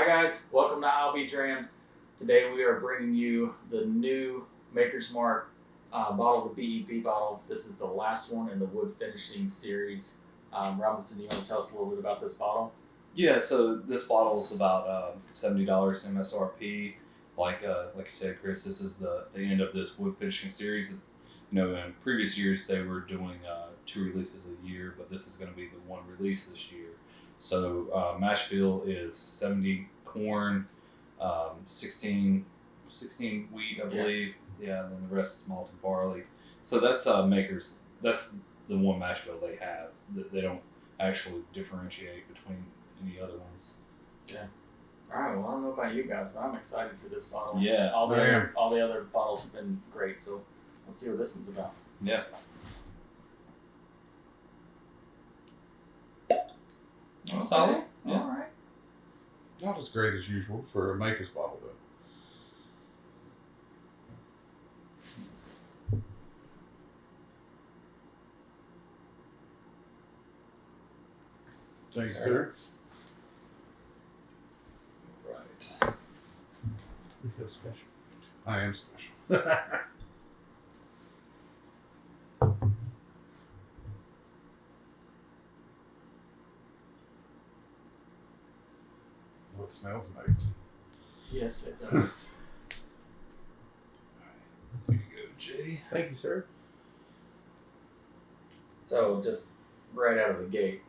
guys, welcome to I'll Be Drammed. Today we are bringing you the new Maker's Mark bottle, the BEP bottle. This is the last one in the wood finishing series. Robinson, you want to tell us a little bit about this bottle? Yeah, so this bottle is about $70 MSRP. Like you said, Chris, this is the end of this wood finishing series. You know, in previous years they were doing 2 releases a year, but this is going to be the one release this year. So mash bill is 70 corn, 16 wheat, I believe. Yeah, and then the rest is malted barley. So that's Maker's. That's the one mash bill they have. They don't actually differentiate between any other ones. Yeah. All right. Well, I don't know about you guys, but I'm excited for this bottle. Yeah. All the other bottles have been great, so let's see what this one's about. Yeah. Okay. Solid. Yeah. All right. Not as great as usual for a Maker's bottle, though. Thank you, sir. Right. You feel special. I am special. It smells amazing. Yes, it does. There you go, Jay. Thank you, sir. So just right out of the gate,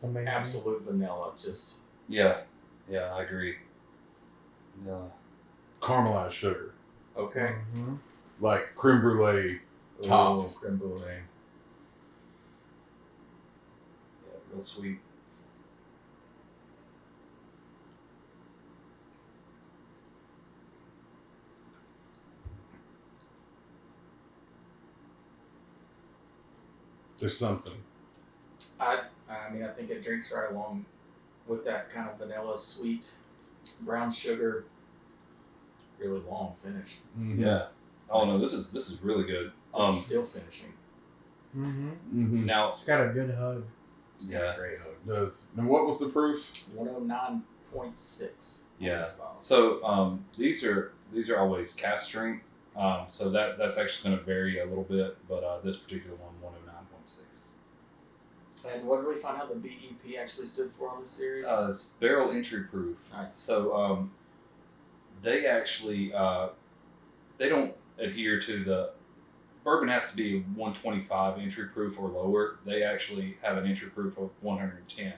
Amazing. absolute vanilla. Just Yeah, I agree. Yeah. Caramelized sugar. okay. Mm-hmm. Like creme brulee top. Ooh, creme brulee. Yeah, real sweet. There's something. I mean, I think it drinks right along with that kind of vanilla, sweet, brown sugar. Really long finish. Mm-hmm. Yeah. Oh no, this is really good. It's still finishing. Mm-hmm. Mm-hmm. Now, It's got a good hug. It's got Yeah. a great hook. Does. And what was the proof? 109.6. yeah. This bottle. So these are always cask strength. So that's actually going to vary a little bit, but this particular one, 109.6. And what did we find out the BEP actually stood for on this series? It's barrel entry proof. Nice. So they actually they don't adhere to the bourbon has to be 125 entry proof or lower. They actually have an entry proof of 110.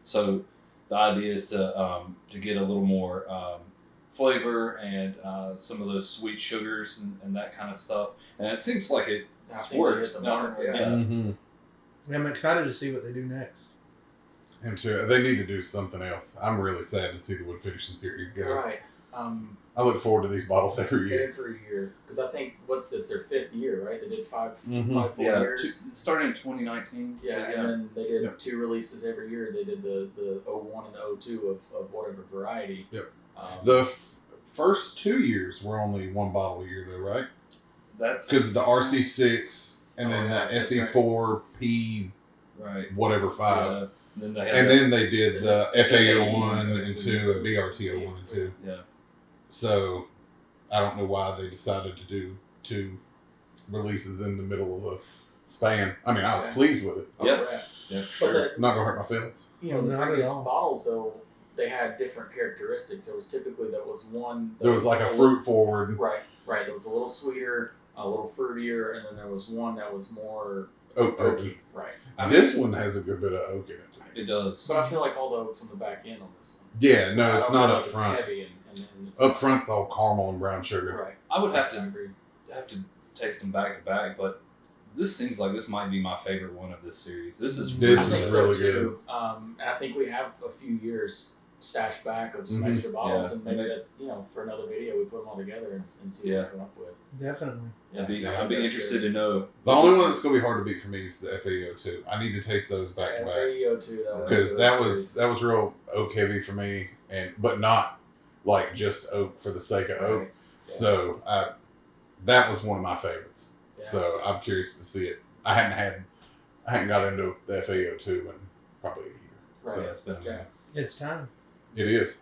So the idea is to get a little more flavor and some of those sweet sugars and that kind of stuff. And it seems like I it's think they worked. hit the mark, yeah. Mm-hmm. I'm excited to see what they do next. And too, they need to do something else. I'm really sad to see the wood finishing series go. Right. I look forward to these bottles every year. Every year. Because I think, what's this, their 5th year, right? They did five full Yeah, years. starting in 2019. Yeah, so, and then they did Yep. 2 releases every year. They did the 01 and the 02 of whatever variety. Yep. The First 2 years were only 1 bottle a year, though, right? That's Because the RC6 and then yeah, the that's SE4 P right. whatever 5. Yeah. Then they have And that- then they did the FA01 and 2 FAE, and BRT01 and 2. yeah. So I don't know why they decided to do 2 releases in the middle of the span. I mean, I was Yeah. pleased with it. Yeah. Right. Yeah, But sure. the, Not gonna hurt my feelings. you know, the Not at previous all. bottles, though, they had different characteristics. There was typically, there was one that There was like a fruit forward Right. There was a little sweeter, a little fruitier, and then there was one that was more oak oaky. oaky. Right. This one has a good bit of oak in it. It does. But I feel like all the oak's on the back end on this one. Yeah, no, I it's don't not feel up like front. It's heavy and Up front's all caramel and brown sugar. Right. I would have I to agree. taste them back to back, but this seems like this might be my favorite one of this series. This is This I is think really so too. And I think we have a few years stashed back of some Mhm. extra bottles, Yeah. and maybe that's, you know, for another video we put them all together and see what Yeah. we come up with. Definitely. I'd be Yeah, interested interested to know. The only one that's gonna be hard to beat for me is the FAO2. I need to taste those back to back FAEO too, because that was real oak heavy for me, but not like just oak for the sake of oak. Right. Yeah. So that was one of my favorites. Yeah. So I'm curious to see it. I hadn't got into the FAO2 in probably a year. Right. So Yeah, it's been Yeah. It's time. it is.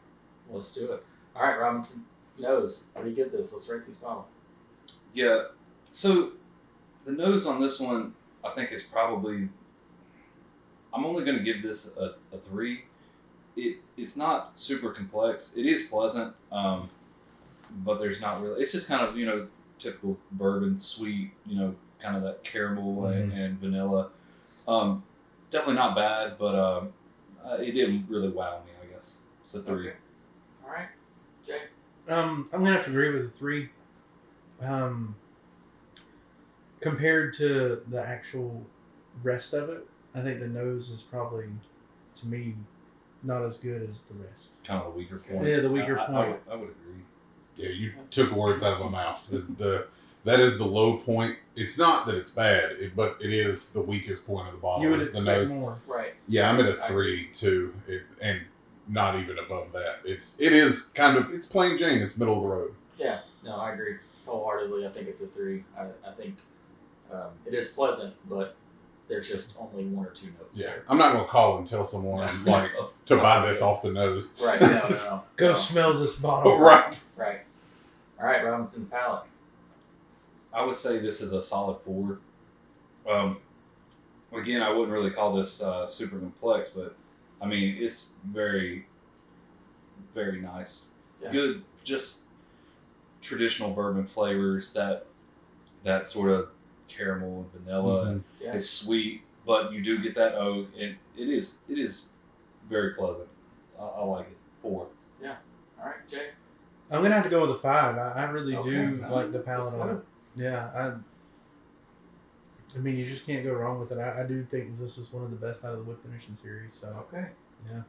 Let's do it. All right, Robinson. Nose. What do you give this? Let's rate these bottles. Yeah. So the nose on this one, I think is probably. I'm only going to give this a 3. It's not super complex. It is pleasant, but there's not really. It's just kind of typical bourbon, sweet. Kind of that caramel and vanilla. Definitely not bad, but it didn't really wow me, I guess. So 3. Okay. All right, Jay. I'm gonna have to agree with a 3. Compared to the actual rest of it, I think the nose is probably, to me, not as good as the rest. Kind of the weaker point. Yeah, the weaker I point. would agree. Yeah, you took words out of my mouth. That is the low point. It's not that it's bad, but it is the weakest point of the bottle. You would is the expect nose. more. Right. Yeah, I'm at a 3 too, and not even above that. It is kind of it's plain Jane. It's middle of the road. Yeah. No, I agree wholeheartedly. I think it's a 3. I think it is pleasant, but there's just only 1 or 2 notes Yeah, there. I'm not gonna call and tell someone like to buy this off the nose. Right. No. Go smell this bottle. Oh, right. Right. All right, Robinson palate. I would say this is a solid 4. Again, I wouldn't really call this super complex, but I mean it's very, very nice. Yeah. Good, just traditional bourbon flavors. That sort of caramel and vanilla. And Yeah. it's sweet, but you do get that oak, and it is very pleasant. I like it. 4. All right, Jay. I'm gonna have to go with a 5. I really Okay. do like the That's palate on fine. it. Yeah, I mean, you just can't go wrong with it. I do think this is one of the best out of the wood finishing series. So Okay. yeah,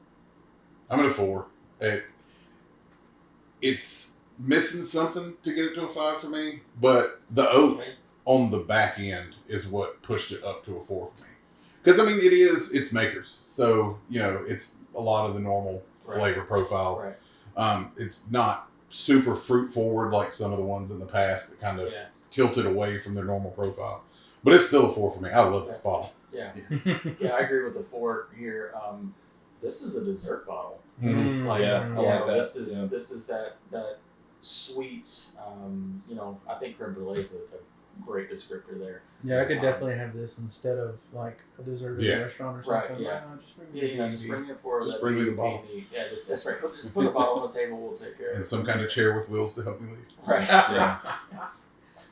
I'm at a 4. It's missing something to get it to a 5 for me, but the oak Okay. on the back end is what pushed it up to a 4 for me. Because I mean, it's Makers, so it's a lot of the normal Right. flavor profiles. Right. It's not super fruit forward like some of the ones in the past that kind of Yeah. tilted away from their normal profile. But it's still a 4 for me. I love this bottle. Yeah. Yeah, I agree with the 4 here. This is a dessert bottle. Mhm. Like, Yeah, I like that. This is Yeah. this is that sweet. I think creme brulee is a great descriptor there. yeah, I could definitely have this instead of like a dessert at Yeah. a restaurant or Right, something. yeah. Just bring me Yeah, a just BEP. bring me a pour. of Just that bring me the BEP. bottle. Yeah, that's right. Just put a bottle on the table. We'll take care of And it. some kind of chair with wheels to help me leave. Right. Yeah.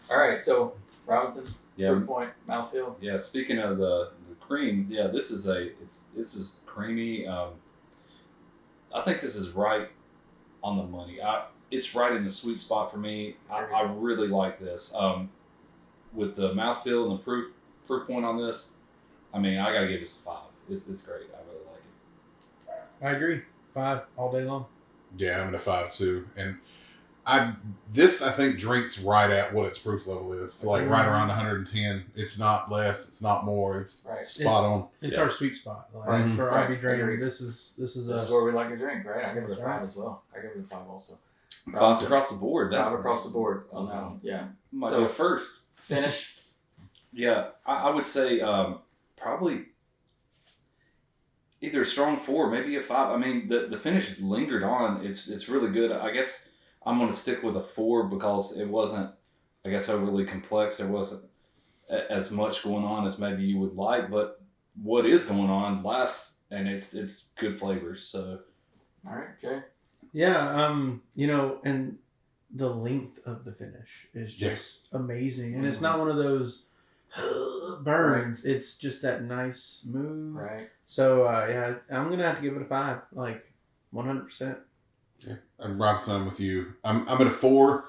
All right. So Robinson, Yeah. 3 point mouthfeel. Yeah, speaking of the cream, yeah, this is creamy. I think this is right on the money. It's right in the sweet spot for me. I really like this. With the mouthfeel and the proof point on this, I mean, I gotta give this a 5. It's great. I really like it. I agree. 5 all day long. Yeah, I'm at a 5 too. And I think drinks right at what its proof level is. Like right around 110. It's not less, it's not more. It's Right. spot on. It's Yeah. our sweet spot. Like, Right. For Right. RB Drammed, Agreed. this is This is us. where we like to drink, right? I give it a That's 5 right. as well. I give it a 5 also. 5 across the board. 5 across the board on that one. Yeah. Might So- be a first. Finish. Yeah, I would say probably either a strong 4, maybe a 5. I mean, the finish lingered on. It's really good. I guess I'm going to stick with a 4 because it wasn't, I guess, overly complex. There wasn't as much going on as maybe you would like, but what is going on lasts, and it's good flavors. So All right, Jay. Yeah, and the length of the finish is just amazing. And it's not one of those burns. It's just that nice, smooth. Right. So, yeah, I'm going to have to give it a 5, like 100%. Yeah. I'm Robinson, I'm with you. I'm at a 4.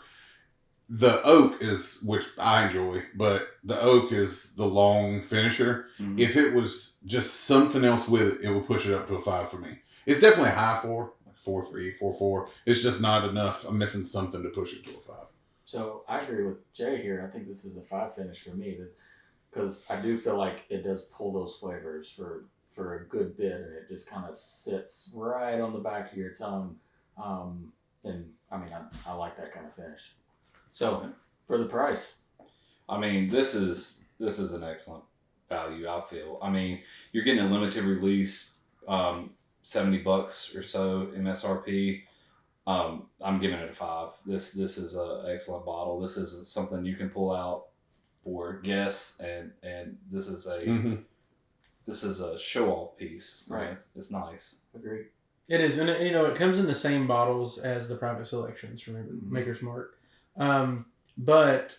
The oak is, which I enjoy, but the oak is the long finisher. Mhm. If it was just something else with it, it would push it up to a 5 for me. It's definitely a high 4, like 4.3, 4.4. It's just not enough. I'm missing something to push it to a 5. So I agree with Jay here. I think this is a 5 finish for me because I do feel like it does pull those flavors for a good bit, and it just kind of sits right on the back of your tongue. And I mean, I like that kind of finish. So for the price, I mean, this is an excellent value. I feel. I mean, you're getting a limited release, $70 or so MSRP. I'm giving it a 5. This is an excellent bottle. This is something you can pull out for guests, and this is a this is a show off piece. Right. It's nice. Agreed. It is, and it comes in the same bottles as the private selections from Maker's Mark, but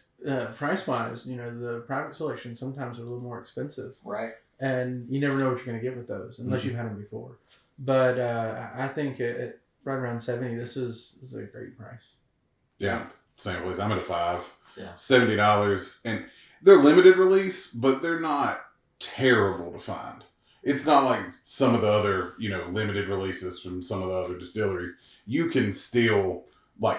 price wise, the private selections sometimes are a little more expensive, Right. and you never know what you're going to get with those unless you've had them before. But I think at right around 70, this is a great price. Yeah, same place. I'm at a 5. Yeah. $70, and they're limited release, but they're not terrible to find. It's not like some of the other, limited releases from some of the other distilleries. You can still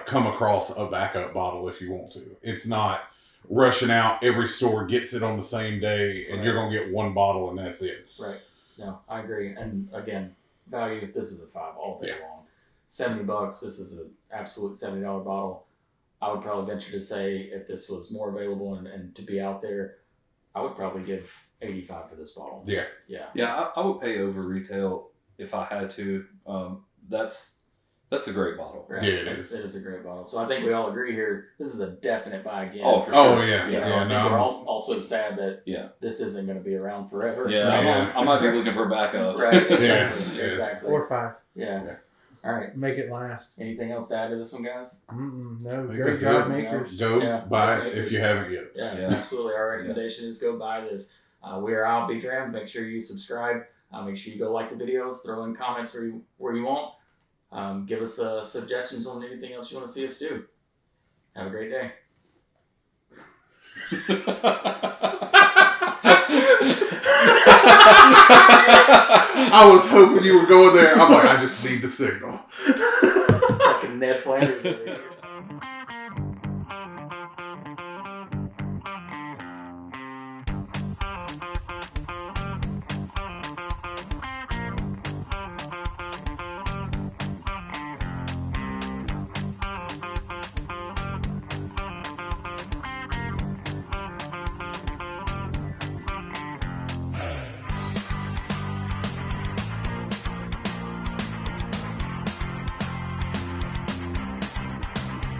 come across a backup bottle if you want to. It's not rushing out. Every store gets it on the same day, and you're gonna get one bottle and that's it. Right. No, I agree. And again, value. This is a 5 all day long. $70. This is an absolute $70 bottle. I would probably venture to say if this was more available and to be out there, I would probably give $85 for this bottle. Yeah. Yeah. Yeah, I would pay over retail if I had to. That's a great bottle. Right. Yeah, it is. It is a great bottle. So I think we all agree here. This is a definite buy again. Oh, for sure. Oh, yeah. Yeah, Yeah, I think we're also sad that this isn't going to be around forever. Yeah, Yeah. I might be looking for backup. Right. Exactly. Yeah, yes. Exactly. Or 5. Yeah. All right. Make it last. Anything else to add to this one, guys? No, I think great that's job, it. Makers. Go Yeah. buy it Makers. if you haven't yet. Yeah, Yeah. absolutely. Our recommendation is go buy this. We are out, be Drammed. Make sure you subscribe. Make sure you go like the videos. Throw in comments where you want. Give us suggestions on anything else you want to see us do. Have a great day. I was hoping you were going there. I'm like, I just need the signal. Fucking Ned Flanders over here.